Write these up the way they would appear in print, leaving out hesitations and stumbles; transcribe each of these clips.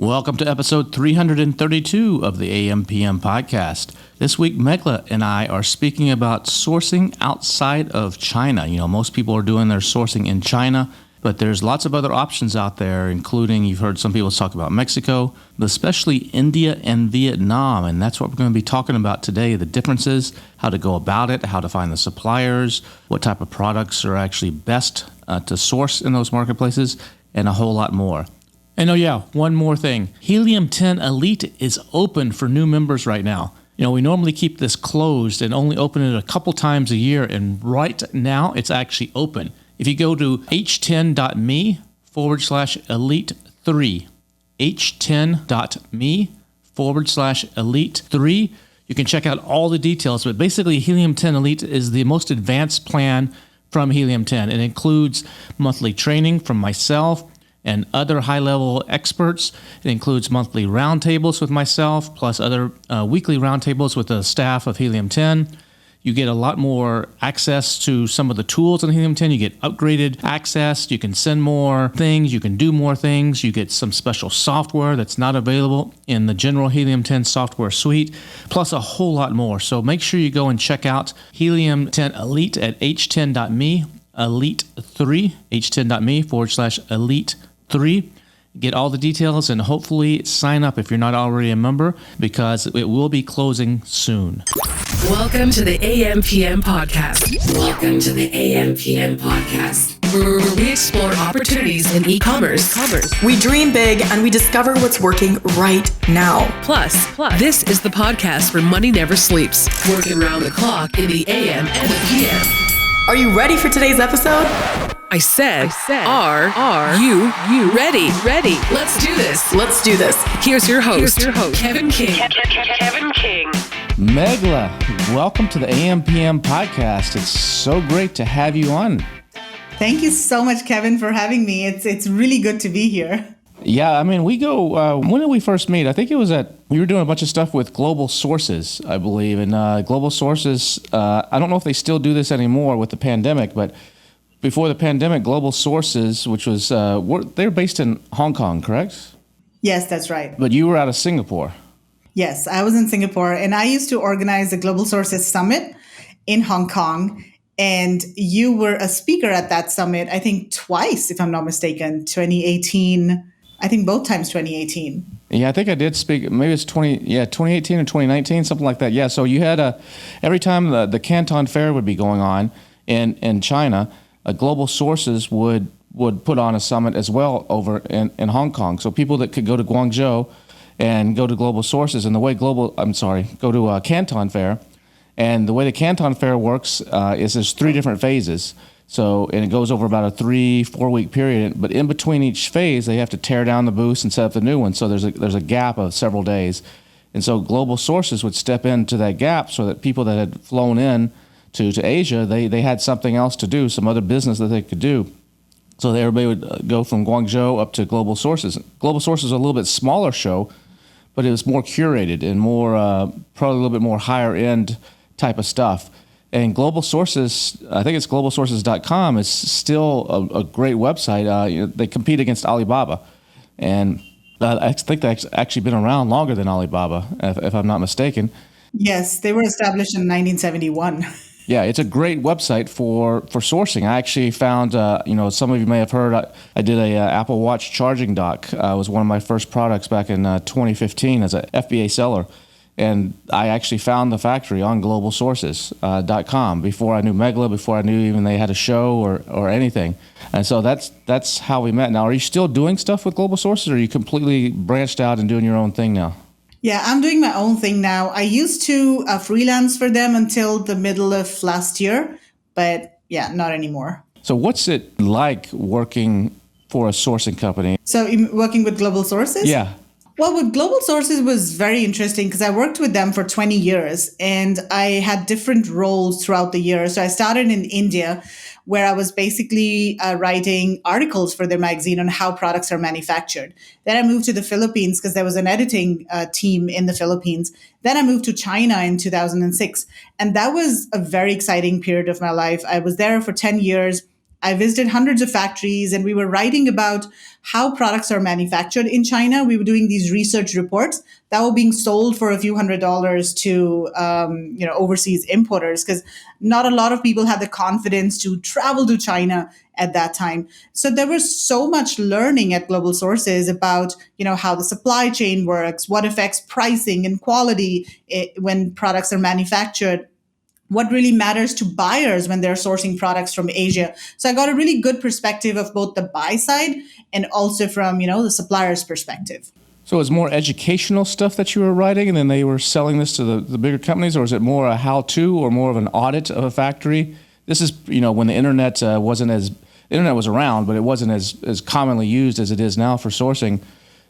Welcome to episode 332 of the AM/PM podcast. This week, Meghla and I are speaking about sourcing outside of China. You know, most people are doing their sourcing in China, but there's lots of other options out there, including, you've heard some people talk about Mexico, but especially India and Vietnam. And that's what we're going to be talking about today, the differences, how to go about it, how to find the suppliers, what type of products are actually best to source in those marketplaces, and a whole lot more. And one more thing. Helium 10 Elite is open for new members right now. You know, we normally keep this closed and only open it a couple times a year, and right now it's actually open. If you go to h10.me/elite3, h10.me/elite3, you can check out all the details. But basically, Helium 10 Elite is the most advanced plan from Helium 10. It includes monthly training from myself and other high-level experts. It includes monthly roundtables with myself, plus other weekly roundtables with the staff of Helium 10. You get a lot more access to some of the tools in Helium 10. You get upgraded access. You can send more things. You can do more things. You get some special software that's not available in the general Helium 10 software suite, plus a whole lot more. So make sure you go and check out Helium 10 Elite at h10.me, elite3, h10.me/elite3. Get all the details and hopefully sign up if you're not already a member, because it will be closing soon. Welcome to the AM/PM podcast. Welcome to the AM/PM podcast, where we explore opportunities in e-commerce. We dream big and we discover what's working right now. Plus, this is the podcast where money never sleeps, working around the clock in the AM and the PM. Are you ready for today's episode? I said, are you ready? Let's do this. Here's your host, Kevin King. Kevin King. Meghla, welcome to the AM/PM podcast. It's so great to have you on. Thank you so much, Kevin, for having me. It's really good to be here. Yeah, I mean, we go, when did we first meet? I think it was we were doing a bunch of stuff with Global Sources, I believe. And Global Sources, I don't know if they still do this anymore with the pandemic, but before the pandemic, Global Sources, which was, they're based in Hong Kong, correct? Yes, that's right. But you were out of Singapore. Yes, I was in Singapore, and I used to organize the Global Sources Summit in Hong Kong. And you were a speaker at that summit, I think twice, if I'm not mistaken, 2018. I think both times 2018. Yeah, I think I did speak. Maybe it's 2018 or 2019, something like that. Yeah, so you had every time the Canton Fair would be going on in China, Global Sources would put on a summit as well over in Hong Kong. So people that could go to Guangzhou and go to Global Sources, and go to Canton Fair. And the way the Canton Fair works is there's 3 different phases. So, and it goes over about a 3-4 week period. But in between each phase, they have to tear down the booths and set up the new one. So there's a gap of several days. And so Global Sources would step into that gap so that people that had flown in to Asia, they had something else to do, some other business that they could do. So everybody would go from Guangzhou up to Global Sources. Global Sources is a little bit smaller show, but it was more curated and more, probably a little bit more higher end type of stuff. And Global Sources, I think it's globalsources.com, is still a great website. They compete against Alibaba. And I think they've actually been around longer than Alibaba, if I'm not mistaken. Yes, they were established in 1971. Yeah, it's a great website for sourcing. I actually found, some of you may have heard, I did a Apple Watch charging dock. It was one of my first products back in 2015 as a FBA seller. And I actually found the factory on globalsources.com before I knew Meghla, before I knew even they had a show or anything. And so that's how we met. Now, are you still doing stuff with Global Sources, or are you completely branched out and doing your own thing now? Yeah, I'm doing my own thing now. I used to freelance for them until the middle of last year, but yeah, not anymore. So what's it like working for a sourcing company? So working with Global Sources? Yeah. Well, with Global Sources was very interesting because I worked with them for 20 years and I had different roles throughout the year. So I started in India, where I was basically writing articles for their magazine on how products are manufactured. Then I moved to the Philippines because there was an editing team in the Philippines. Then I moved to China in 2006. And that was a very exciting period of my life. I was there for 10 years. I visited hundreds of factories, and we were writing about how products are manufactured in China. We were doing these research reports that were being sold for a few $100s to overseas importers, because not a lot of people had the confidence to travel to China at that time. So there was so much learning at Global Sources about how the supply chain works, what affects pricing and quality when products are manufactured, what really matters to buyers when they're sourcing products from Asia. So I got a really good perspective of both the buy side and also from, the supplier's perspective. So it's more educational stuff that you were writing, and then they were selling this to the bigger companies, or is it more a how-to or more of an audit of a factory? This is, when the internet the internet was around, but it wasn't as commonly used as it is now for sourcing.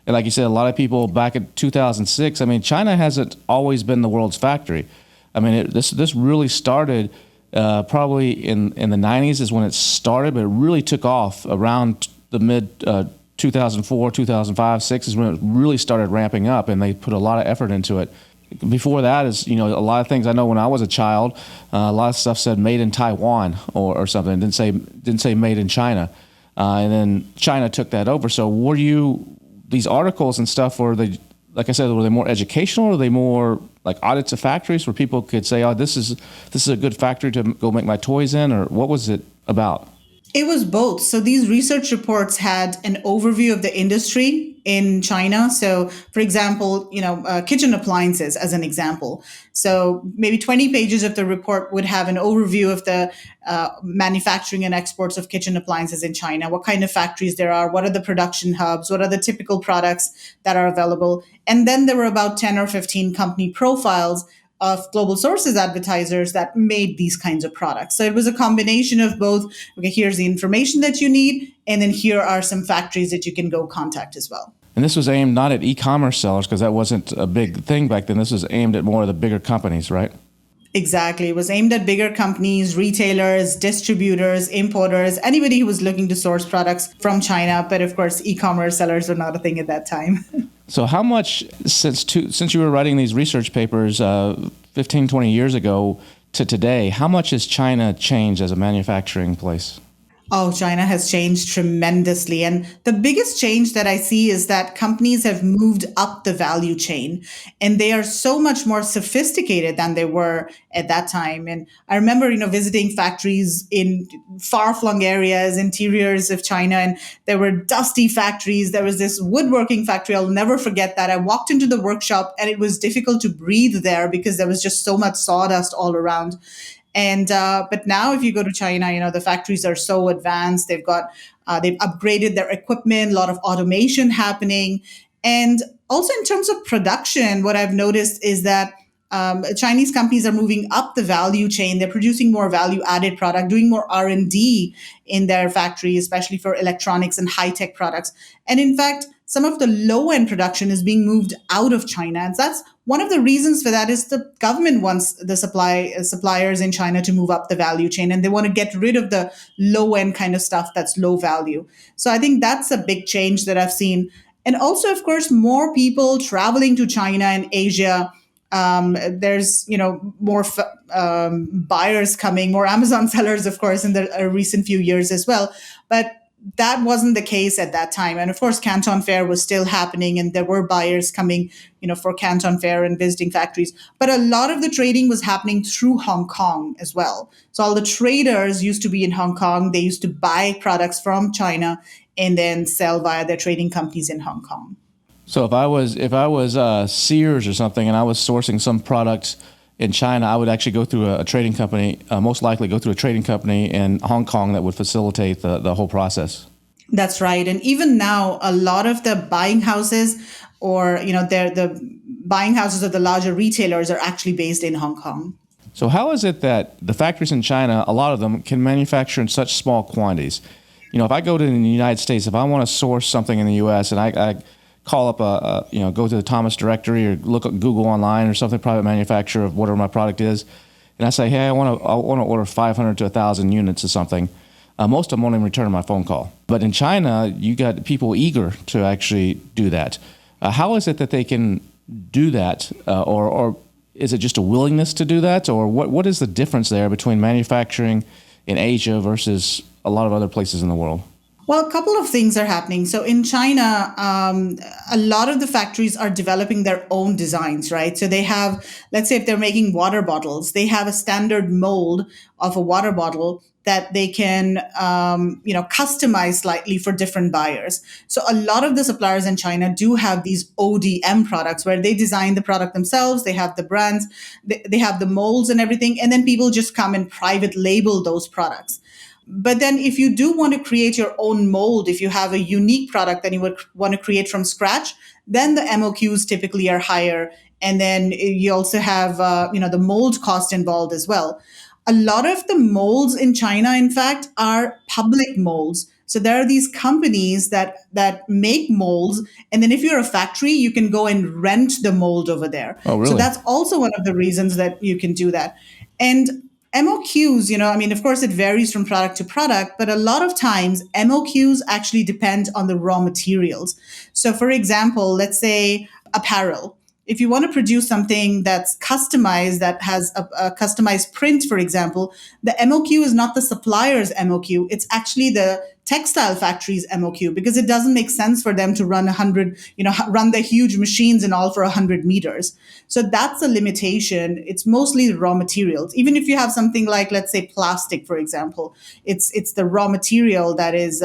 And like you said, a lot of people back in 2006, China hasn't always been the world's factory. This really started probably in the 90s is when it started, but it really took off around the mid 2004, 2005, 6 is when it really started ramping up, and they put a lot of effort into it. Before that is, a lot of things I know when I was a child, a lot of stuff said made in Taiwan or something. It didn't say made in China. And then China took that over. So these articles and stuff, were they, like I said, were they more educational, or were they more like audits of factories where people could say, oh, this is a good factory to go make my toys in, or what was it about? It was both. So these research reports had an overview of the industry in China. So, for example, kitchen appliances as an example. So maybe 20 pages of the report would have an overview of the manufacturing and exports of kitchen appliances in China, what kind of factories there are, what are the production hubs, what are the typical products that are available. And then there were about 10 or 15 company profiles of Global Sources advertisers that made these kinds of products. So it was a combination of both, okay, here's the information that you need, and then here are some factories that you can go contact as well. And this was aimed not at e-commerce sellers, because that wasn't a big thing back then. This was aimed at more of the bigger companies, right? Exactly. It was aimed at bigger companies, retailers, distributors, importers, anybody who was looking to source products from China. But of course, e-commerce sellers were not a thing at that time. So how much, since you were writing these research papers 15, 20 years ago to today, how much has China changed as a manufacturing place? Oh, China has changed tremendously. And the biggest change that I see is that companies have moved up the value chain, and they are so much more sophisticated than they were at that time. And I remember, visiting factories in far-flung areas, interiors of China, and there were dusty factories. There was this woodworking factory. I'll never forget that. I walked into the workshop, and it was difficult to breathe there because there was just so much sawdust all around. And but now, if you go to China, the factories are so advanced. They've upgraded their equipment, a lot of automation happening, and also in terms of production, what I've noticed is that Chinese companies are moving up the value chain. They're producing more value-added product, doing more R&D in their factory, especially for electronics and high-tech products. And in fact, some of the low-end production is being moved out of China. And that's one of the reasons for that is the government wants the suppliers in China to move up the value chain, and they want to get rid of the low-end kind of stuff that's low value. So I think that's a big change that I've seen. And also, of course, more people traveling to China and Asia. There's, more buyers coming, more Amazon sellers, of course, in the recent few years as well. But that wasn't the case at that time. And of course, Canton Fair was still happening, and there were buyers coming, for Canton Fair and visiting factories. But a lot of the trading was happening through Hong Kong as well. So all the traders used to be in Hong Kong. They used to buy products from China and then sell via their trading companies in Hong Kong. So if I was Sears or something, and I was sourcing some product in China, I would actually go through a trading company, most likely go through a trading company in Hong Kong that would facilitate the whole process. That's right. And even now, a lot of the buying houses or, the buying houses of the larger retailers are actually based in Hong Kong. So how is it that the factories in China, a lot of them, can manufacture in such small quantities? If I go to the United States, if I want to source something in the U.S. and I call up go to the Thomas directory or look at Google online or something, private manufacturer of whatever my product is, and I say, hey, I want to order 500 to 1,000 units of something. Most of them won't even return my phone call. But in China, you got people eager to actually do that. How is it that they can do that, or is it just a willingness to do that, or what is the difference there between manufacturing in Asia versus a lot of other places in the world? Well, a couple of things are happening. So in China, a lot of the factories are developing their own designs, right? So they have, let's say if they're making water bottles, they have a standard mold of a water bottle that they can, customize slightly for different buyers. So a lot of the suppliers in China do have these ODM products where they design the product themselves. They have the brands, they have the molds and everything. And then people just come and private label those products. But then if you do want to create your own mold, if you have a unique product that you would want to create from scratch, then the MOQs typically are higher. And then you also have, the mold cost involved as well. A lot of the molds in China, in fact, are public molds. So there are these companies that make molds. And then if you're a factory, you can go and rent the mold over there. Oh, really? So that's also one of the reasons that you can do that. And MOQs, of course, it varies from product to product, but a lot of times MOQs actually depend on the raw materials. So, for example, let's say apparel. If you want to produce something that's customized, that has a customized print, for example, the MOQ is not the supplier's MOQ. It's actually the textile factory's MOQ because it doesn't make sense for them to run run the huge machines and all for 100 meters. So that's a limitation. It's mostly the raw materials. Even if you have something like, let's say, plastic, for example, it's the raw material that is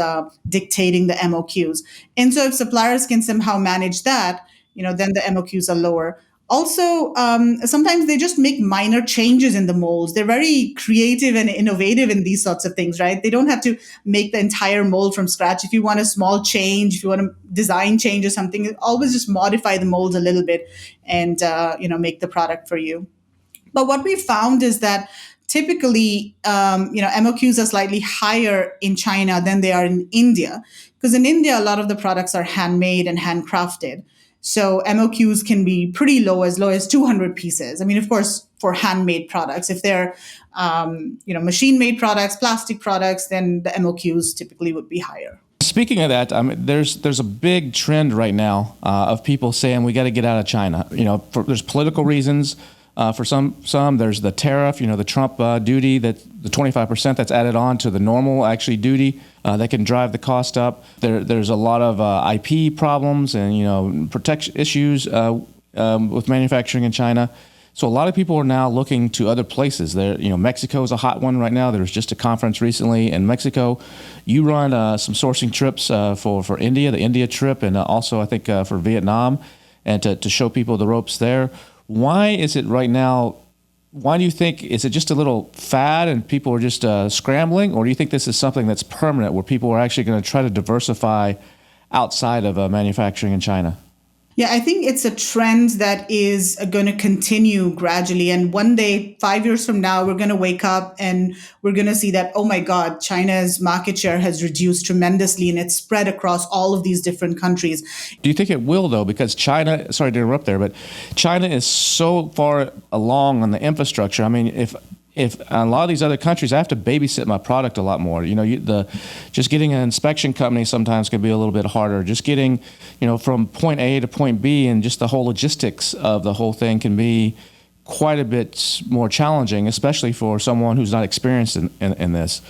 dictating the MOQs. And so if suppliers can somehow manage that, then the MOQs are lower. Also, sometimes they just make minor changes in the molds. They're very creative and innovative in these sorts of things, right? They don't have to make the entire mold from scratch. If you want a small change, if you want a design change or something, always just modify the molds a little bit and, make the product for you. But what we found is that typically, MOQs are slightly higher in China than they are in India. Because in India, a lot of the products are handmade and handcrafted. So MOQs can be pretty low as 200 pieces. Of course, for handmade products. If they're, machine-made products, plastic products, then the MOQs typically would be higher. Speaking of that, there's a big trend right now of people saying we got to get out of China. There's political reasons. For some, there's the tariff, the Trump duty, that the 25% that's added on to the normal actually duty that can drive the cost up. There's a lot of IP problems and protection issues with manufacturing in China. So a lot of people are now looking to other places. Mexico is a hot one right now. There was just a conference recently in Mexico. You run some sourcing trips for India, the India trip, and also I think for Vietnam, and to show people the ropes there. Why is it right now? Why do you think, is it just a little fad and people are just scrambling? Or do you think this is something that's permanent where people are actually going to try to diversify outside of manufacturing in China? Yeah, I think it's a trend that is going to continue gradually. And one day, 5 years from now, we're going to wake up and we're going to see that, oh my God, China's market share has reduced tremendously and it's spread across all of these different countries. Do you think it will, though? Because China, sorry to interrupt there, but China is so far along on the infrastructure. If a lot of these other countries, I have to babysit my product a lot more. Just getting an inspection company sometimes can be a little bit harder. Just getting, from point A to point B and just the whole logistics of the whole thing can be quite a bit more challenging, especially for someone who's not experienced in this.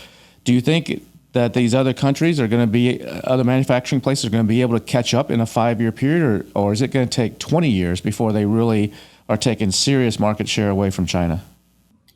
Do you think that these other countries are going to be, other manufacturing places are going to be able to catch up in a 5-year period, or is it going to take 20 years before they really are taking serious market share away from China?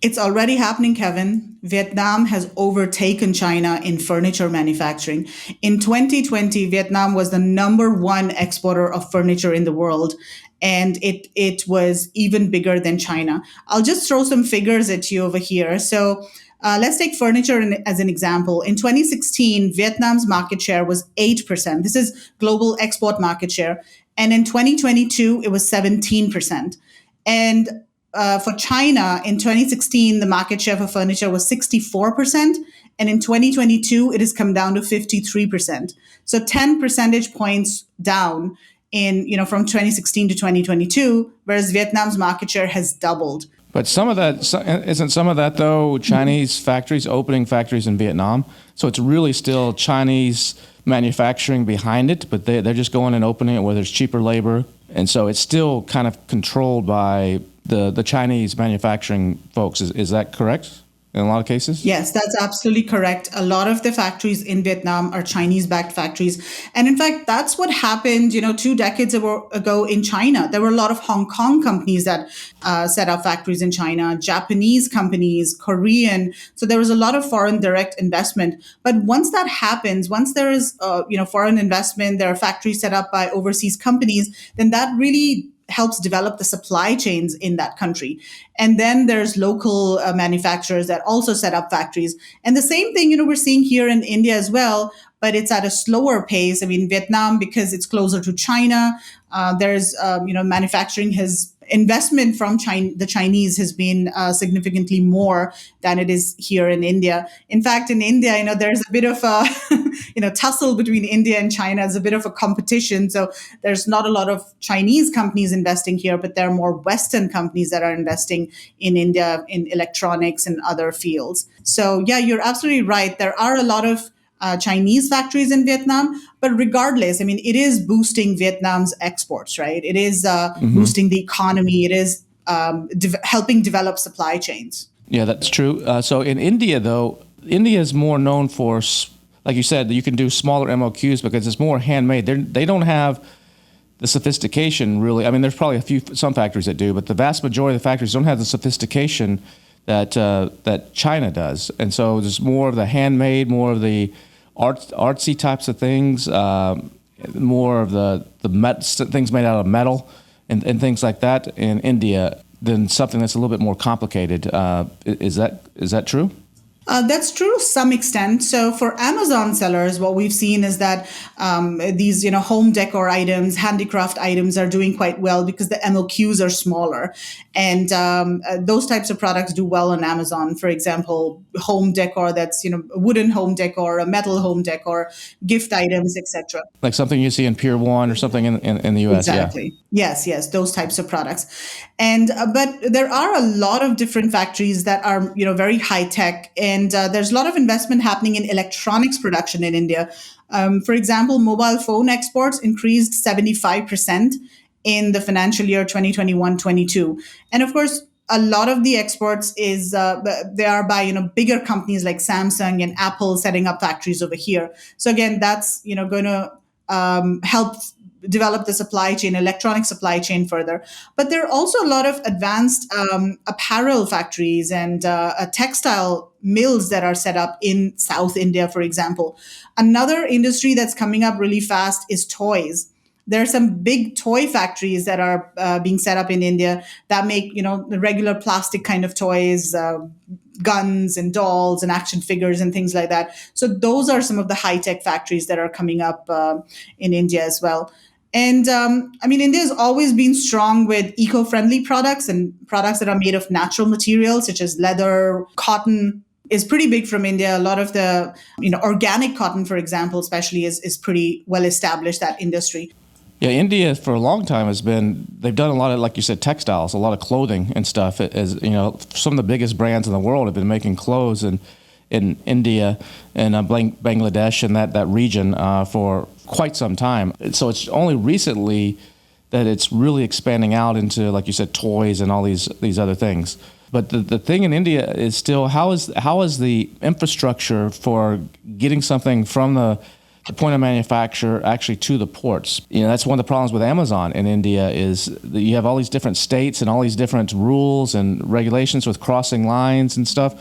It's already happening, Kevin. Vietnam has overtaken China in furniture manufacturing. In 2020, Vietnam was the number one exporter of furniture in the world, and it was even bigger than China. I'll just throw some figures at you over here. So let's take furniture as an example. In 2016, Vietnam's market share was 8%. This is global export market share. And in 2022, it was 17%. And for China, in 2016, the market share for furniture was 64%. And in 2022, it has come down to 53%. So 10 percentage points down from 2016 to 2022, whereas Vietnam's market share has doubled. But isn't some of that, though, Chinese factories opening factories in Vietnam? So it's really still Chinese manufacturing behind it, but they're just going and opening it where there's cheaper labor. And so it's still kind of controlled by the Chinese manufacturing folks. Is that correct? in a lot of cases? Yes, that's absolutely correct. A lot of the factories in Vietnam are Chinese-backed factories. And in fact, that's what happened, 2 decades ago in China. There were a lot of Hong Kong companies that set up factories in China, Japanese companies, Korean. So there was a lot of foreign direct investment. But once that happens, once there is, foreign investment, there are factories set up by overseas companies, then that really helps develop the supply chains in that country. And then there's local manufacturers that also set up factories. And the same thing, we're seeing here in India as well, but it's at a slower pace. I mean, Vietnam, because it's closer to China, there's, manufacturing has investment from China, the Chinese has been significantly more than it is here in India. In fact, in India, there's a bit of a, tussle between India and China. It's a bit of a competition. So there's not a lot of Chinese companies investing here, but there are more Western companies that are investing in India in electronics and other fields. So yeah, you're absolutely right. There are a lot of Chinese factories in Vietnam. But regardless, I mean, it is boosting Vietnam's exports, right? It is boosting the economy. It is helping develop supply chains. Yeah, that's true. So in India, though, India is more known for, like you said, you can do smaller MOQs because it's more handmade. They don't have the sophistication, really. I mean, there's probably some factories that do, but the vast majority of the factories don't have the sophistication that China does. And so there's more of the handmade, more of the artsy types of things, more of the things made out of metal and things like that in India than something that's a little bit more complicated. Is that true? That's true to some extent. So for Amazon sellers, what we've seen is that these, home decor items, handicraft items are doing quite well because the MOQs are smaller. And those types of products do well on Amazon. For example, home decor that's, wooden home decor, a metal home decor, gift items, etc. Like something you see in Pier 1 or something in the US. Exactly. Yeah. Yes, those types of products. And but there are a lot of different factories that are, very high tech. And there's a lot of investment happening in electronics production in India. For example, mobile phone exports increased 75% in the financial year 2021-22. And of course, a lot of the exports is they are by bigger companies like Samsung and Apple setting up factories over here. So again, that's going to help develop the supply chain, electronic supply chain further. But there are also a lot of advanced apparel factories and textile mills that are set up in South India, for example. Another industry that's coming up really fast is toys. There are some big toy factories that are being set up in India that make, the regular plastic kind of toys, guns and dolls and action figures and things like that. So those are some of the high-tech factories that are coming up in India as well. And India has always been strong with eco-friendly products and products that are made of natural materials such as leather, cotton is pretty big from India. A lot of the, organic cotton, for example, especially is pretty well established, that industry. Yeah, India for a long time they've done a lot of, like you said, textiles, a lot of clothing and stuff. As some of the biggest brands in the world have been making clothes in India and Bangladesh and that region for quite some time. So it's only recently that it's really expanding out into, like you said, toys and all these other things. But the thing in India is still how is the infrastructure for getting something from the point of manufacture actually to the ports? That's one of the problems with Amazon in India is that you have all these different states and all these different rules and regulations with crossing lines and stuff.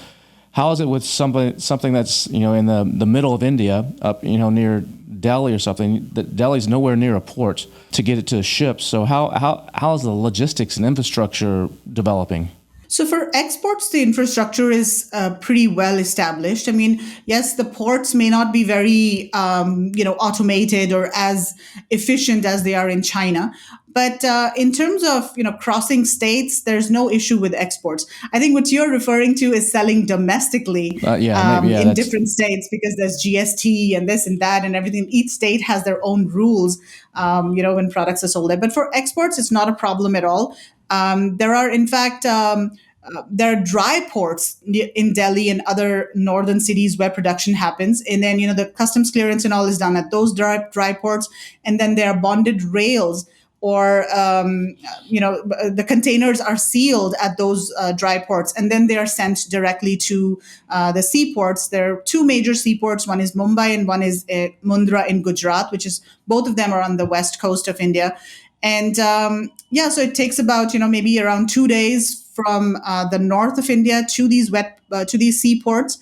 How is it with something that's in the middle of India, up near Delhi or something? That Delhi's nowhere near a port to get it to ships. So how is the logistics and infrastructure developing? So for exports, the infrastructure is pretty well established. I mean, yes, the ports may not be very, automated or as efficient as they are in China. But in terms of, crossing states, there's no issue with exports. I think what you're referring to is selling domestically in different states because there's GST and this and that and everything. Each state has their own rules, when products are sold there. But for exports, it's not a problem at all. There are, in fact, there are dry ports in Delhi and other northern cities where production happens. And then, the customs clearance and all is done at those dry ports. And then there are bonded rails or the containers are sealed at those dry ports, and then they are sent directly to the seaports. There are two major seaports. One is Mumbai and one is Mundra in Gujarat, which is, both of them are on the west coast of India. And so it takes about maybe around 2 days from the north of India to these seaports.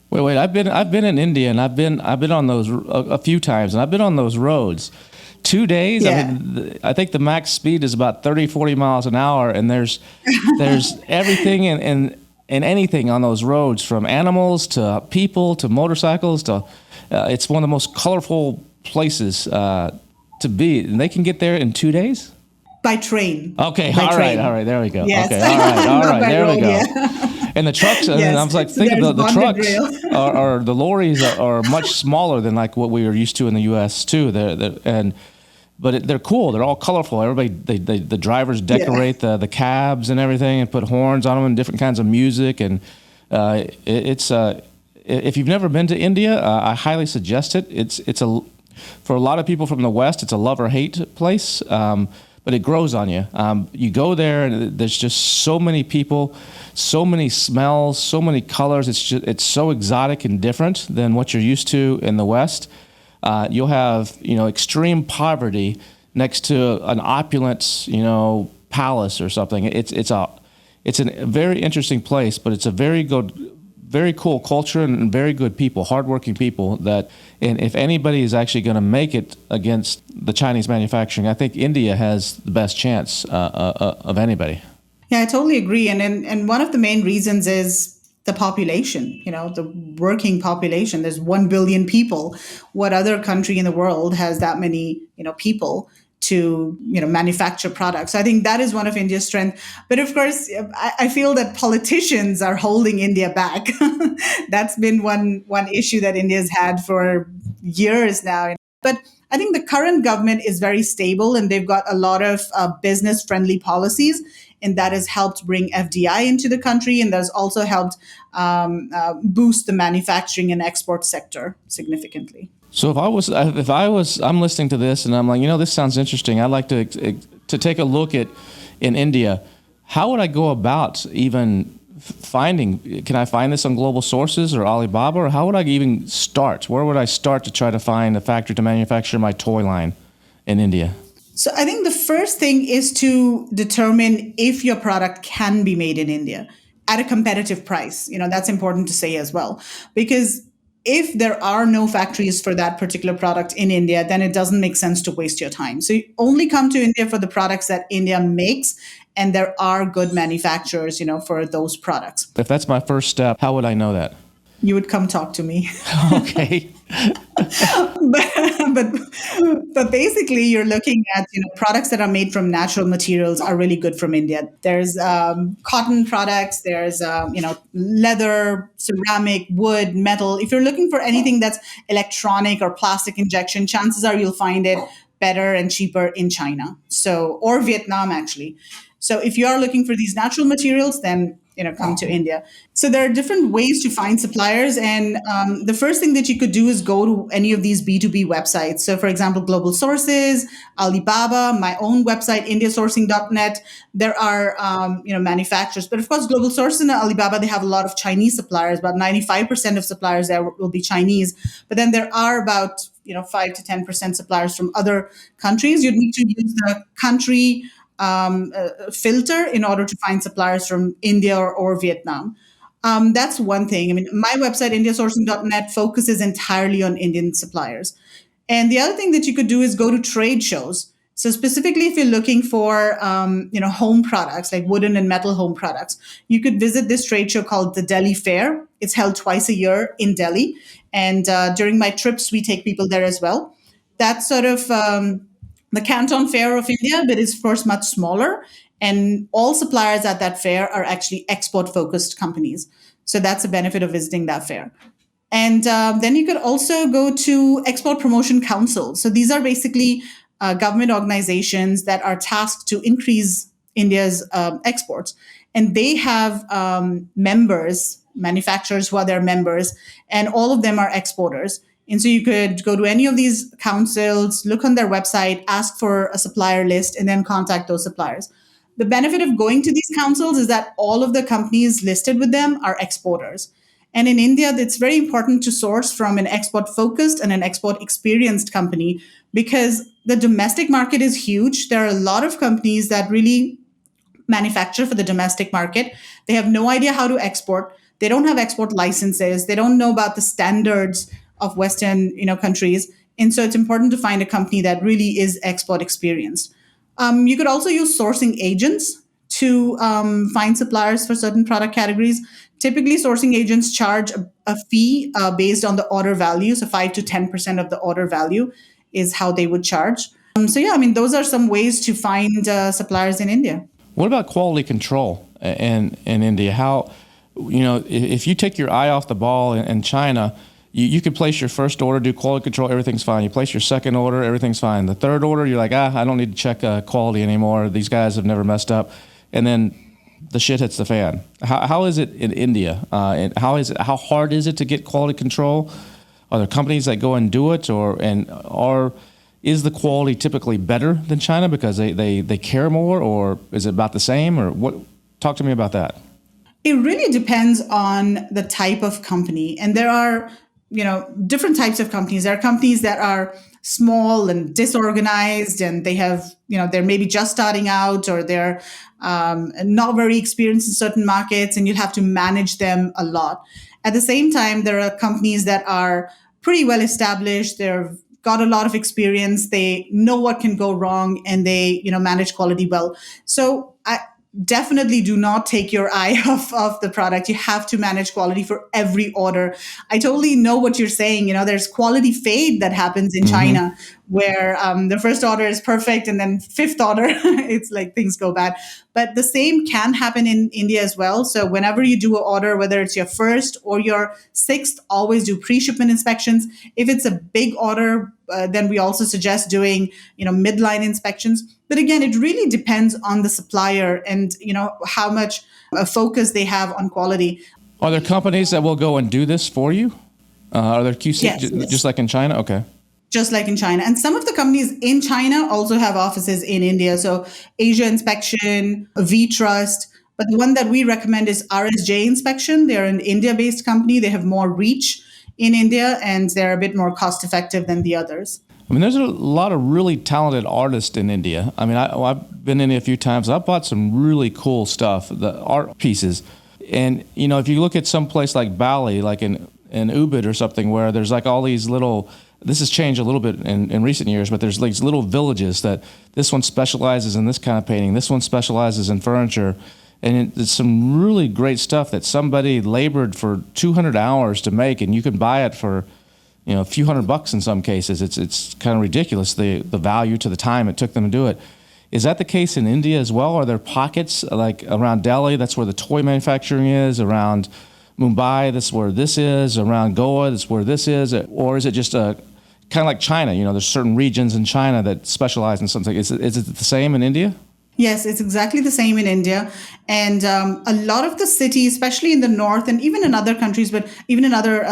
Wait. I've been in India, and I've been on those a few times, and I've been on those roads. 2 days. Yeah. I mean, I think the max speed is about 30, 40 miles an hour, and there's everything and anything on those roads, from animals to people to motorcycles to. It's one of the most colorful places to be, and they can get there in 2 days. By train. Okay, By all train. right, there we go. Yes. Okay, all right, Not by there we road, go. yeah. And the trucks, Yes. and I was like, So think of the there's bonded trucks rail. are the lorries are much smaller than like what we are used to in the U.S. too. But they're cool. They're all colorful. Everybody, the drivers decorate the cabs and everything, and put horns on them and different kinds of music. And it's if you've never been to India, I highly suggest it. For a lot of people from the West, it's a love or hate place. But it grows on you. You go there, and there's just so many people, so many smells, so many colors. It's so exotic and different than what you're used to in the West. You'll have extreme poverty next to an opulent palace or something. It's a very interesting place, but it's a very cool culture and very good people, hardworking people. And if anybody is actually going to make it against the Chinese manufacturing, I think India has the best chance of anybody. Yeah, I totally agree. And one of the main reasons is the population, the working population. There's 1 billion people. What other country in the world has that many, people to, manufacture products? So I think that is one of India's strength. But of course, I feel that politicians are holding India back. That's been one issue that India's had for years now. But I think the current government is very stable, and they've got a lot of business-friendly policies, and that has helped bring FDI into the country, and that has also helped boost the manufacturing and export sector significantly. So I'm listening to this, and I'm like, this sounds interesting. I'd like to take a look at in India. How would I go about even finding? Can I find this on Global Sources or Alibaba, or how would I even start? Where would I start to try to find a factory to manufacture my toy line in India? So I think the first thing is to determine if your product can be made in India at a competitive price. That's important to say as well, because if there are no factories for that particular product in India, then it doesn't make sense to waste your time. So you only come to India for the products that India makes, and there are good manufacturers, for those products. If that's my first step, how would I know that? You would come talk to me. Okay. but basically, you're looking at products that are made from natural materials are really good from India. There's cotton products. There's leather, ceramic, wood, metal. If you're looking for anything that's electronic or plastic injection, chances are you'll find it better and cheaper in China. Or Vietnam actually. So if you are looking for these natural materials, then come to India. So there are different ways to find suppliers. And the first thing that you could do is go to any of these B2B websites. So for example, Global Sources, Alibaba, my own website, indiasourcing.net. There are, manufacturers. But of course, Global Sources and Alibaba, they have a lot of Chinese suppliers. About 95% of suppliers there will be Chinese. But then there are about, 5 to 10% suppliers from other countries. You'd need to use the country filter in order to find suppliers from India or Vietnam. That's one thing. I mean, my website, indiasourcing.net, focuses entirely on Indian suppliers. And the other thing that you could do is go to trade shows. So specifically, if you're looking for, home products, like wooden and metal home products, you could visit this trade show called the Delhi Fair. It's held twice a year in Delhi. And during my trips, we take people there as well. That's sort of the Canton Fair of India, but is of course much smaller. And all suppliers at that fair are actually export-focused companies. So that's a benefit of visiting that fair. And then you could also go to Export Promotion Council. So these are basically government organizations that are tasked to increase India's exports. And they have manufacturers who are their members, and all of them are exporters. And so you could go to any of these councils, look on their website, ask for a supplier list, and then contact those suppliers. The benefit of going to these councils is that all of the companies listed with them are exporters. And in India, it's very important to source from an export focused and an export experienced company because the domestic market is huge. There are a lot of companies that really manufacture for the domestic market. They have no idea how to export. They don't have export licenses. They don't know about the standards of Western, countries. And so it's important to find a company that really is export experienced. You could also use sourcing agents to find suppliers for certain product categories. Typically, sourcing agents charge a fee based on the order value. So 5 to 10% of the order value is how they would charge. Those are some ways to find suppliers in India. What about quality control in India? How, if you take your eye off the ball in China, you could place your first order, do quality control, everything's fine. You place your second order, everything's fine. The third order, you're like, I don't need to check quality anymore. These guys have never messed up. And then the shit hits the fan. How is it in India? And how hard is it to get quality control? Are there companies that go and do it, is the quality typically better than China because they care more, or is it about the same, or what? Talk to me about that. It really depends on the type of company. And there are, different types of companies. There are companies that are small and disorganized and they have, they're maybe just starting out or they're not very experienced in certain markets and you have to manage them a lot. At the same time, there are companies that are pretty well established. They've got a lot of experience. They know what can go wrong and they, manage quality well. So I definitely do not take your eye off the product. You have to manage quality for every order. I totally know what you're saying. There's quality fade that happens in China where the first order is perfect and then fifth order, it's like things go bad. But the same can happen in India as well. So whenever you do an order, whether it's your first or your sixth, always do pre-shipment inspections. If it's a big order, then we also suggest doing, midline inspections. But again, it really depends on the supplier and, how much focus they have on quality. Are there companies that will go and do this for you? Are there QC, Yes. just like in China? Okay. Just like in China. And some of the companies in China also have offices in India. So Asia Inspection, V-Trust. But the one that we recommend is RSJ Inspection. They're an India-based company. They have more reach in India and they're a bit more cost effective than the others. I mean, there's a lot of really talented artists in India. I mean, I've been in India a few times. I've bought some really cool stuff, the art pieces. And, if you look at some place like Bali, like in Ubud or something, where there's like all these little, this has changed a little bit in recent years, but there's these little villages that this one specializes in this kind of painting, this one specializes in furniture. And it's some really great stuff that somebody labored for 200 hours to make, and you can buy it for, a few $100 in some cases. It's kind of ridiculous, the value to the time it took them to do it. Is that the case in India as well? Are there pockets like around Delhi, that's where the toy manufacturing is, around Mumbai, that's where this is, around Goa, that's where this is, or is it just kind of like China? There's certain regions in China that specialize in something. Is it the same in India? Yes, it's exactly the same in India. And a lot of the cities, especially in the north and even in other countries, but even in other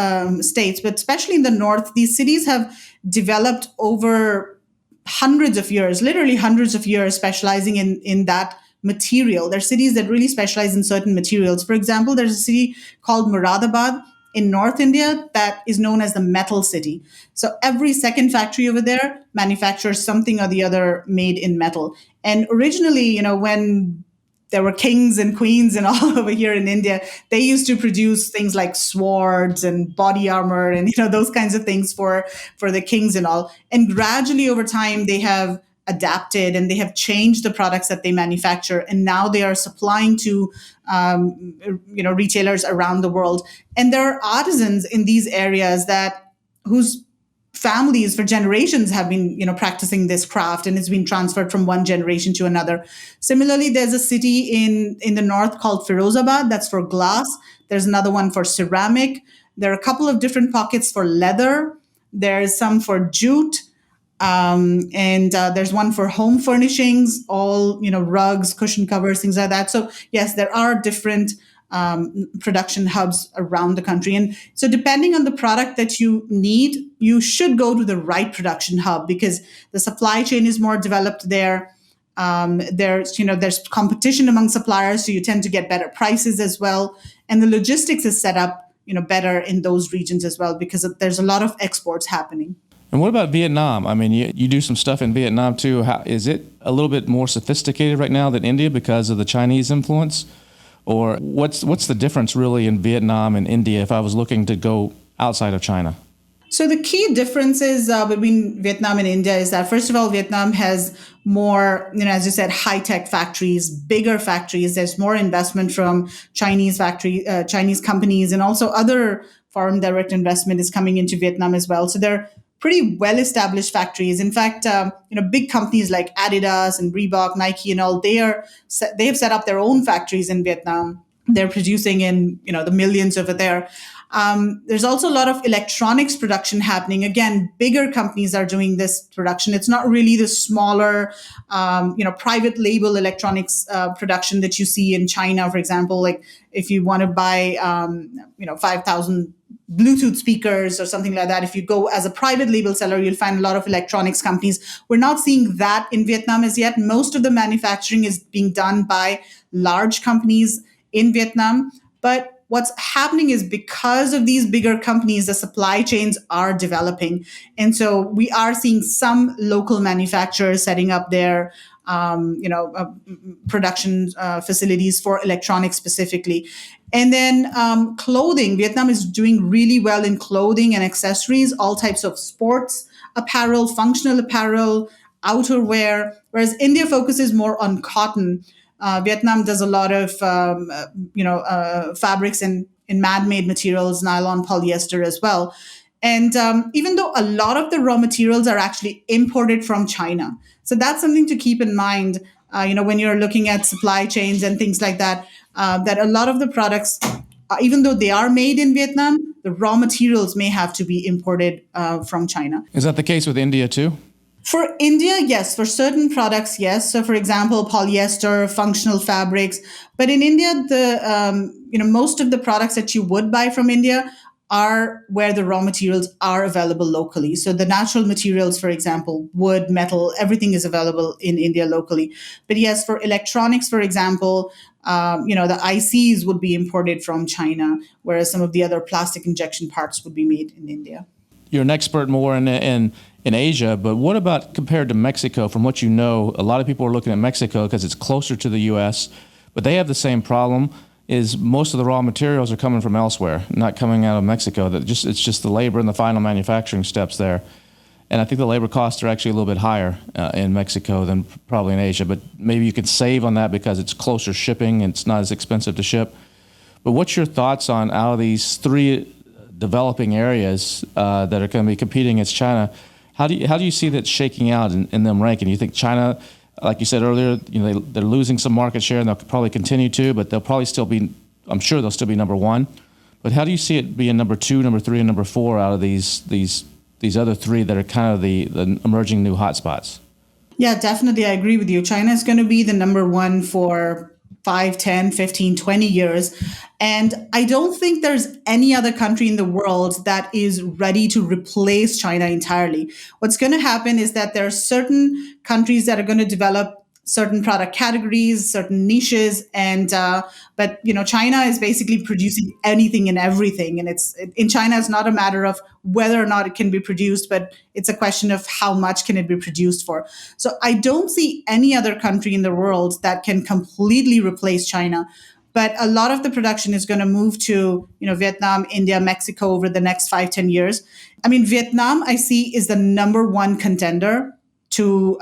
states, but especially in the north, these cities have developed over hundreds of years, literally hundreds of years, specializing in that material. There are cities that really specialize in certain materials. For example, there's a city called Muradabad in North India that is known as the metal city. So every second factory over there manufactures something or the other made in metal. And originally, when there were kings and queens and all over here in India, they used to produce things like swords and body armor and, those kinds of things for the kings and all. And gradually over time, they have adapted and they have changed the products that they manufacture. And now they are supplying to, retailers around the world. And there are artisans in these areas whose families for generations have been, practicing this craft, and it's been transferred from one generation to another. Similarly, there's a city in the north called Firozabad that's for glass. There's another one for ceramic. There are a couple of different pockets for leather. There's some for jute. And there's one for home furnishings, all, rugs, cushion covers, things like that. So yes, there are different production hubs around the country. And so depending on the product that you need, you should go to the right production hub because the supply chain is more developed there. There's competition among suppliers, so you tend to get better prices as well. And the logistics is set up, better in those regions as well because there's a lot of exports happening. And what about Vietnam? I mean, you do some stuff in Vietnam too. Is it a little bit more sophisticated right now than India because of the Chinese influence? Or what's the difference really in Vietnam and India if I was looking to go outside of China? So the key differences between Vietnam and India is that, first of all, Vietnam has more, as you said, high-tech factories, bigger factories. There's more investment from Chinese companies, and also other foreign direct investment is coming into Vietnam as well. So they're pretty well-established factories. In fact, big companies like Adidas and Reebok, Nike, and all, they have set up their own factories in Vietnam. They're producing in the millions over there. There's also a lot of electronics production happening. Again, bigger companies are doing this production. It's not really the smaller, private label electronics production that you see in China, for example. Like if you want to buy, 5,000 Bluetooth speakers or something like that, if you go as a private label seller, you'll find a lot of electronics companies. We're not seeing that in Vietnam as yet. Most of the manufacturing is being done by large companies in Vietnam. But what's happening is because of these bigger companies, the supply chains are developing. And so we are seeing some local manufacturers setting up their production facilities for electronics specifically. And then clothing. Vietnam is doing really well in clothing and accessories, all types of sports apparel, functional apparel, outerwear, whereas India focuses more on cotton. Vietnam does a lot of, fabrics and man-made materials, nylon, polyester as well. And even though a lot of the raw materials are actually imported from China. So that's something to keep in mind, when you're looking at supply chains and things like that, that a lot of the products, even though they are made in Vietnam, the raw materials may have to be imported from China. Is that the case with India too? For India, yes. For certain products, yes. So, for example, polyester, functional fabrics. But in India, most of the products that you would buy from India are where the raw materials are available locally. So the natural materials, for example, wood, metal, everything is available in India locally. But yes, for electronics, for example, the ICs would be imported from China, whereas some of the other plastic injection parts would be made in India. You're an expert more in Asia, but what about compared to Mexico? From what you know, a lot of people are looking at Mexico because it's closer to the U.S., but they have the same problem. Is most of the raw materials are coming from elsewhere, not coming out of Mexico. It's just the labor and the final manufacturing steps there. And I think the labor costs are actually a little bit higher in Mexico than probably in Asia. But maybe you can save on that because it's closer shipping and it's not as expensive to ship. But what's your thoughts on out of these three developing areas that are going to be competing against China? How do you see that shaking out in them ranking? Do you think China, like you said earlier, they're losing some market share and they'll probably continue to, but they'll probably still be, I'm sure they'll still be number one. But how do you see it being number two, number three, and number four out of these other three that are kind of the emerging new hotspots? Yeah, definitely. I agree with you. China is going to be the number one for 5, 10, 15, 20 years. And I don't think there's any other country in the world that is ready to replace China entirely. What's going to happen is that there are certain countries that are going to develop certain product categories, certain niches, and but China is basically producing anything and everything. And in China, it's not a matter of whether or not it can be produced, but it's a question of how much can it be produced for. So I don't see any other country in the world that can completely replace China. But a lot of the production is going to move to Vietnam, India, Mexico over the next 5, 10 years. I mean, Vietnam, I see, is the number one contender to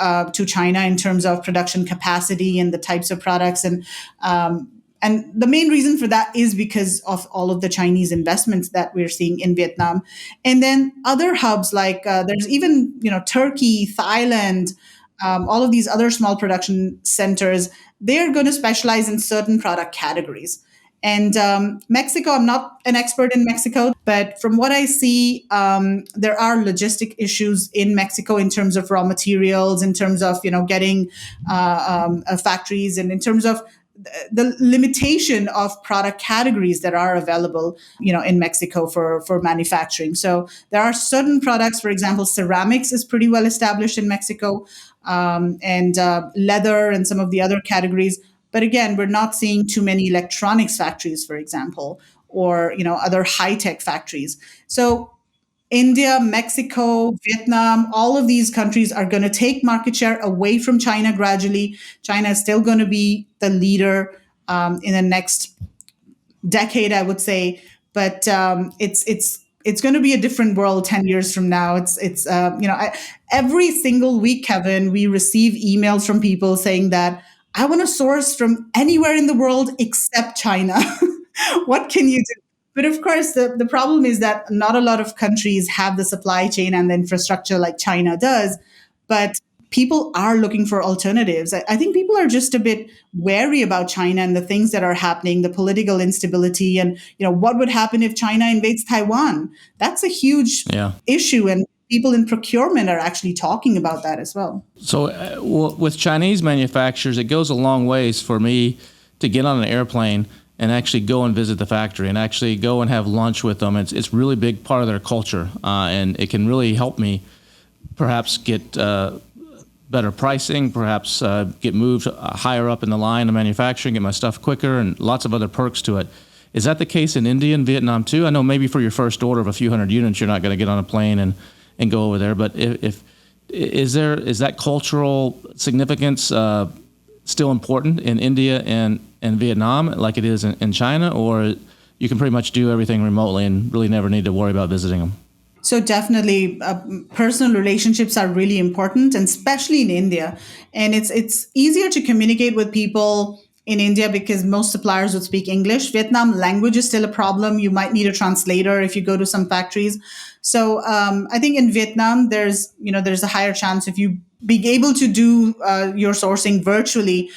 China in terms of production capacity and the types of products. And the main reason for that is because of all of the Chinese investments that we're seeing in Vietnam. And then other hubs like there's even, Turkey, Thailand, all of these other small production centers, they're going to specialize in certain product categories. And Mexico, I'm not an expert in Mexico, but from what I see, there are logistic issues in Mexico in terms of raw materials, in terms of getting factories, and in terms of the limitation of product categories that are available, in Mexico for manufacturing. So there are certain products, for example, ceramics is pretty well established in Mexico, and leather and some of the other categories. But again, we're not seeing too many electronics factories, for example, or other high tech factories. So India, Mexico, Vietnam, all of these countries are going to take market share away from China gradually. China is still going to be the leader in the next decade, I would say. But it's going to be a different world 10 years from now. Every single week, Kevin, we receive emails from people saying that I want to source from anywhere in the world except China. What can you do? But of course, the problem is that not a lot of countries have the supply chain and the infrastructure like China does. But people are looking for alternatives. I think people are just a bit wary about China and the things that are happening, the political instability, and what would happen if China invades Taiwan. That's a huge issue, and people in procurement are actually talking about that as well. So with Chinese manufacturers, it goes a long ways for me to get on an airplane and actually go and visit the factory and actually go and have lunch with them. It's really big part of their culture, and it can really help me perhaps get better pricing, perhaps get moved higher up in the line of manufacturing, get my stuff quicker, and lots of other perks to it. Is that the case in India and Vietnam too? I know maybe for your first order of a few hundred units, you're not going to get on a plane and go over there, but is that cultural significance still important in India and Vietnam like it is in China, or you can pretty much do everything remotely and really never need to worry about visiting them? So definitely, personal relationships are really important, and especially in India. And it's easier to communicate with people in India because most suppliers would speak English. Vietnam, language is still a problem. You might need a translator if you go to some factories. So I think in Vietnam, there's a higher chance if you be able to do your sourcing virtually.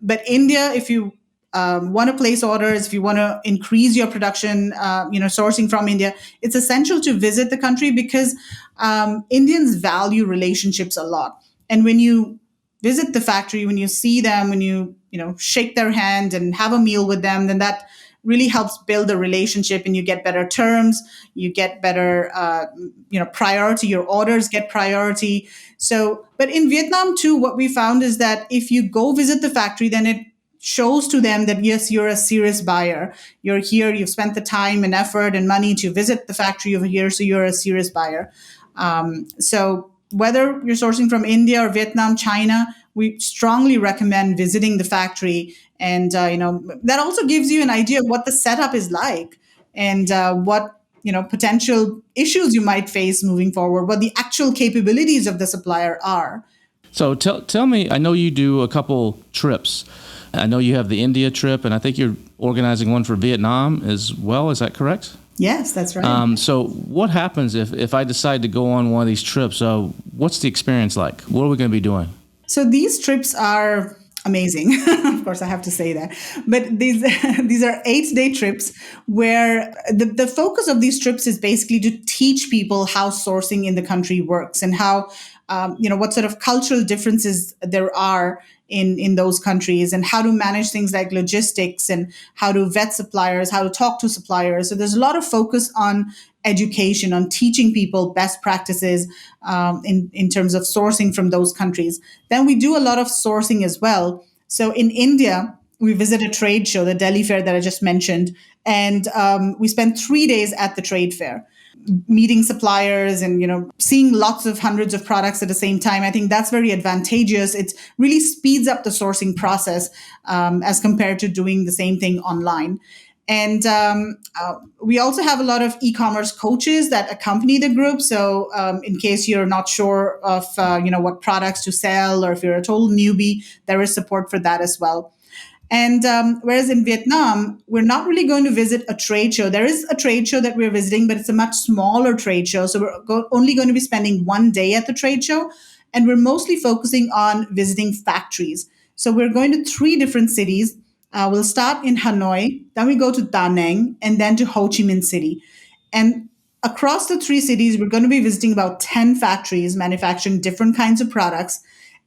But India, if you want to place orders, if you want to increase your production, sourcing from India, it's essential to visit the country because Indians value relationships a lot. And when you visit the factory, when you see them, when you shake their hand and have a meal with them, then that really helps build a relationship, and you get better terms, you get better priority, your orders get priority. So, but in Vietnam too, what we found is that if you go visit the factory, then it shows to them that yes, you're a serious buyer. You're here, you've spent the time and effort and money to visit the factory over here, so you're a serious buyer. So whether you're sourcing from India or Vietnam, China, we strongly recommend visiting the factory. And that also gives you an idea of what the setup is like, and what potential issues you might face moving forward, what the actual capabilities of the supplier are. So tell me, I know you do a couple trips. I know you have the India trip, and I think you're organizing one for Vietnam as well. Is that correct? Yes, that's right. So what happens if I decide to go on one of these trips? What's the experience like? What are we going to be doing? So these trips are amazing. Of course, I have to say that. But these are 8-day trips where the focus of these trips is basically to teach people how sourcing in the country works, and how what sort of cultural differences there are in those countries, and how to manage things like logistics, and how to vet suppliers, how to talk to suppliers. So there's a lot of focus on education, on teaching people best practices in terms of sourcing from those countries. Then we do a lot of sourcing as well. So in India, we visit a trade show, the Delhi Fair that I just mentioned, and we spend 3 days at the trade fair, meeting suppliers and seeing lots of hundreds of products at the same time. I think that's very advantageous. It really speeds up the sourcing process as compared to doing the same thing online. And we also have a lot of e-commerce coaches that accompany the group. So in case you're not sure of what products to sell, or if you're a total newbie, there is support for that as well. And whereas in Vietnam, we're not really going to visit a trade show. There is a trade show that we're visiting, but it's a much smaller trade show. So we're only going to be spending 1 day at the trade show. And we're mostly focusing on visiting factories. So we're going to 3 different cities. We'll start in Hanoi, then we go to Da Nang, and then to Ho Chi Minh City. And across the 3 cities, we're going to be visiting about 10 factories manufacturing different kinds of products.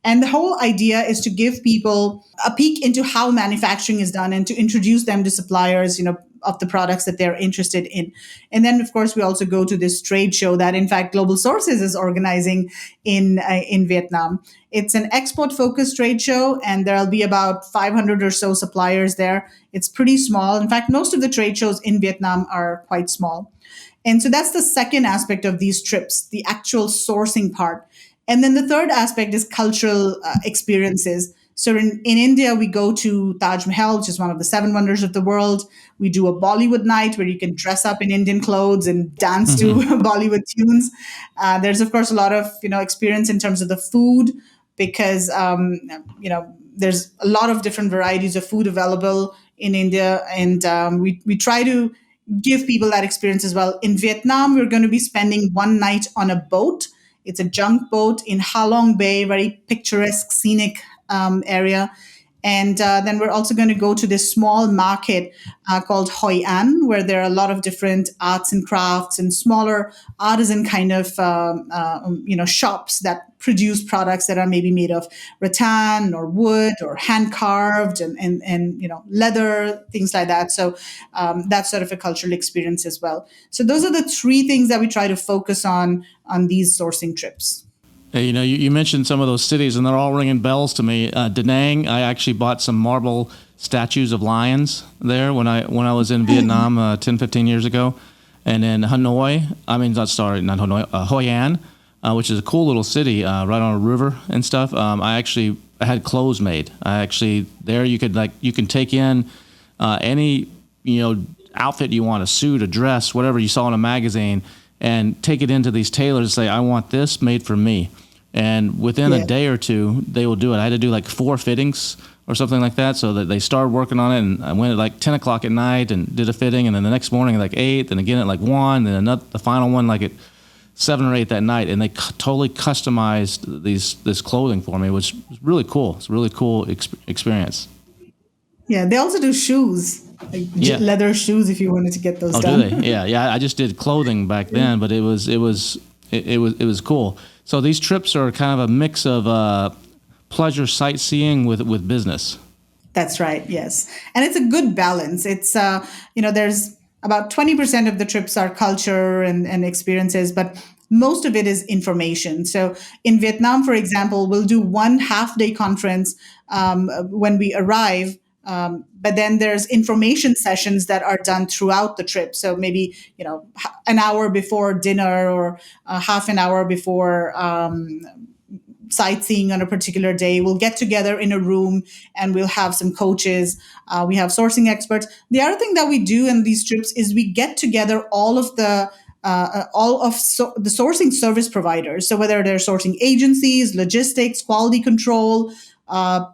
And the whole idea is to give people a peek into how manufacturing is done and to introduce them to suppliers, of the products that they're interested in. And then, of course, we also go to this trade show that, in fact, Global Sources is organizing in Vietnam. It's an export-focused trade show, and there'll be about 500 or so suppliers there. It's pretty small. In fact, most of the trade shows in Vietnam are quite small. And so that's the second aspect of these trips, the actual sourcing part. And then the third aspect is cultural experiences. So in India, we go to Taj Mahal, which is one of the seven wonders of the world. We do a Bollywood night where you can dress up in Indian clothes and dance to Bollywood tunes. There's, of course, a lot of experience in terms of the food because there's a lot of different varieties of food available in India, and we try to give people that experience as well. In Vietnam, we're going to be spending one night on a boat. It's a junk boat in Ha Long Bay, very picturesque, scenic area. And then we're also going to go to this small market called Hoi An, where there are a lot of different arts and crafts and smaller artisan kind of shops that produce products that are maybe made of rattan or wood or hand carved and leather, things like that. So that's sort of a cultural experience as well. So those are the three things that we try to focus on these sourcing trips. Hey, you mentioned some of those cities, and they're all ringing bells to me. Da Nang, I actually bought some marble statues of lions there when I was in Vietnam 10, 15 years ago. And in Hanoi, Hoi An, which is a cool little city right on a river and stuff. I had clothes made. There you can take in any outfit you want, a suit, a dress, whatever you saw in a magazine, and take it into these tailors and say, I want this made for me. And within a day or two, they will do it. I had to do like 4 fittings or something like that, so that they started working on it, and I went at like 10 o'clock at night and did a fitting, and then the next morning at like 8, and again at like 1, and then the final one like at 7 or 8 that night, and they totally customized this clothing for me, which was really cool. It's a really cool experience. Yeah, they also do shoes. Leather shoes if you wanted to get those done. Oh, do they? Yeah. I just did clothing back then, but it was cool. So these trips are kind of a mix of pleasure sightseeing with business. That's right. Yes, and it's a good balance. It's there's about 20% of the trips are culture and experiences, but most of it is information. So in Vietnam, for example, we'll do one half-day conference when we arrive. But then there's information sessions that are done throughout the trip. So maybe, an hour before dinner or half an hour before sightseeing on a particular day, we'll get together in a room and we'll have some coaches. We have sourcing experts. The other thing that we do in these trips is we get together all of the sourcing service providers. So whether they're sourcing agencies, logistics, quality control,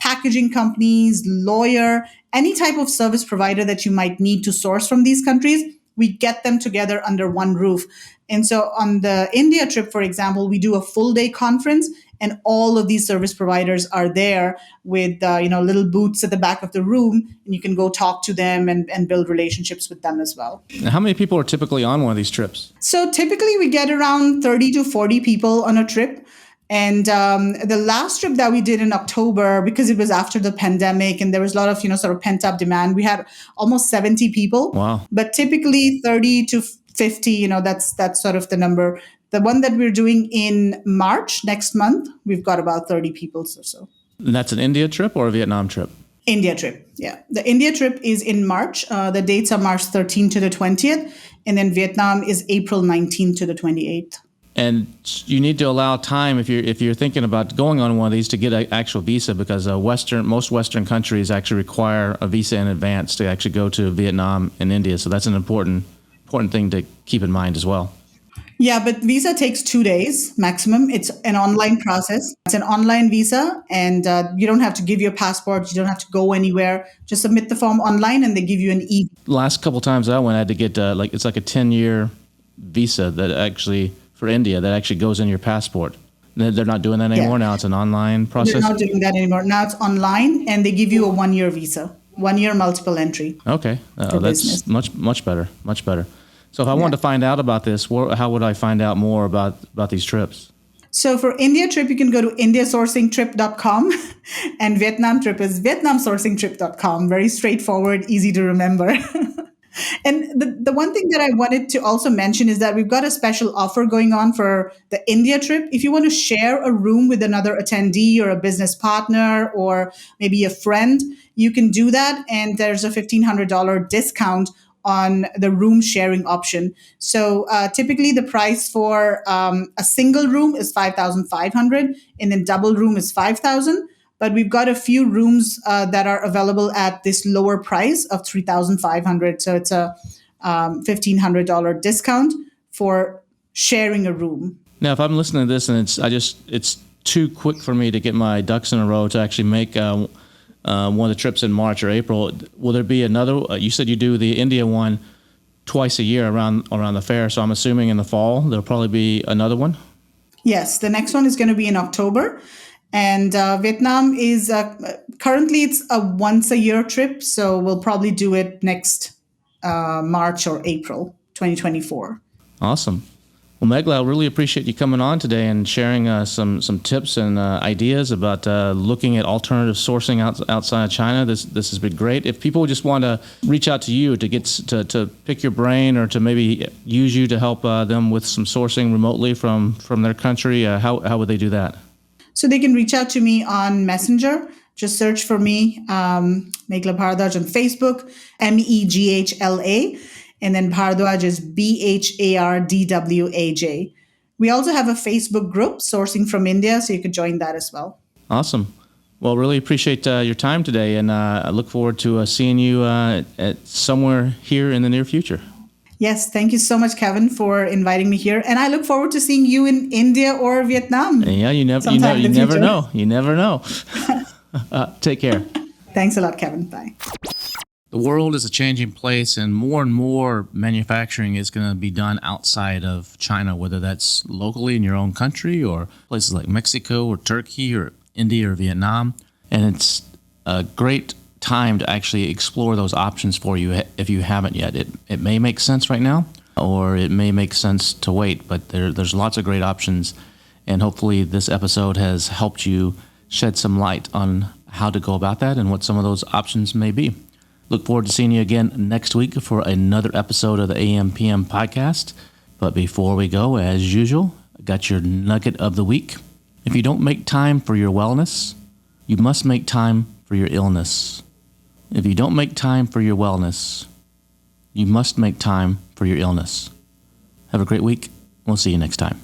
packaging companies, lawyer, any type of service provider that you might need to source from these countries, we get them together under one roof. And so on the India trip, for example, we do a full day conference, and all of these service providers are there with little booths at the back of the room, and you can go talk to them and build relationships with them as well. Now, how many people are typically on one of these trips? So typically we get around 30 to 40 people on a trip. And the last trip that we did in October, because it was after the pandemic and there was a lot of, sort of pent up demand, we had almost 70 people. Wow. But typically 30 to 50, that's sort of the number. The one that we're doing in March next month, we've got about 30 people or so. And that's an India trip or a Vietnam trip? India trip, yeah. The India trip is in March. The dates are March 13th to the 20th. And then Vietnam is April 19th to the 28th. And you need to allow time if you're thinking about going on one of these to get an actual visa, because most Western countries actually require a visa in advance to actually go to Vietnam and India. So that's an important thing to keep in mind as well. Yeah, but visa takes 2 days maximum. It's an online process. It's an online visa, and you don't have to give your passport. You don't have to go anywhere. Just submit the form online, and they give you an e. Last couple times I went, I had to get it's like a 10-year visa that actually for India that actually goes in your passport. They're not doing that anymore. Now it's an online process. They're not doing that anymore. Now it's online, and they give you a 1-year visa, 1-year multiple entry. Okay, that's much better. Much better. So if I wanted to find out about this, how would I find out more about these trips? So for India trip, you can go to indiasourcingtrip.com and Vietnam trip is vietnamsourcingtrip.com. Very straightforward, easy to remember. And the one thing that I wanted to also mention is that we've got a special offer going on for the India trip. If you want to share a room with another attendee or a business partner or maybe a friend, you can do that. And there's a $1,500 discount on the room sharing option. So typically the price for a single room is 5,500 and then double room is 5,000. But we've got a few rooms that are available at this lower price of 3,500. So it's a $1,500 discount for sharing a room. Now, if I'm listening to this and it's too quick for me to get my ducks in a row to actually make one of the trips in March or April, will there be another? You said you do the India one twice a year around the fair. So I'm assuming in the fall there'll probably be another one. Yes, the next one is going to be in October. And Vietnam is currently it's a once a year trip, so we'll probably do it next March or April 2024. Awesome. Well, Meghla, I really appreciate you coming on today and sharing some tips and ideas about looking at alternative sourcing outside of China. This has been great. If people just want to reach out to you to get to pick your brain or to maybe use you to help them with some sourcing remotely from their country, how would they do that? So they can reach out to me on Messenger. Just search for me, Meghla Bhardwaj on Facebook, Meghla. And then Bhardwaj is Bhardwaj. We also have a Facebook group, Sourcing from India, so you could join that as well. Awesome. Well, really appreciate your time today, and I look forward to seeing you at somewhere here in the near future. Yes, thank you so much, Kevin, for inviting me here. And I look forward to seeing you in India or Vietnam. Yeah, you never know. You never know. Take care. Thanks a lot, Kevin. Bye. The world is a changing place, and more manufacturing is going to be done outside of China, whether that's locally in your own country or places like Mexico or Turkey or India or Vietnam. And it's a great time to actually explore those options for you if you haven't yet. It may make sense right now, or it may make sense to wait, but there's lots of great options, and hopefully this episode has helped you shed some light on how to go about that and what some of those options may be. Look forward to seeing you again next week for another episode of the AM/PM podcast. But before we go, as usual, I got your nugget of the week. If you don't make time for your wellness, you must make time for your illness. If you don't make time for your wellness, you must make time for your illness. Have a great week. We'll see you next time.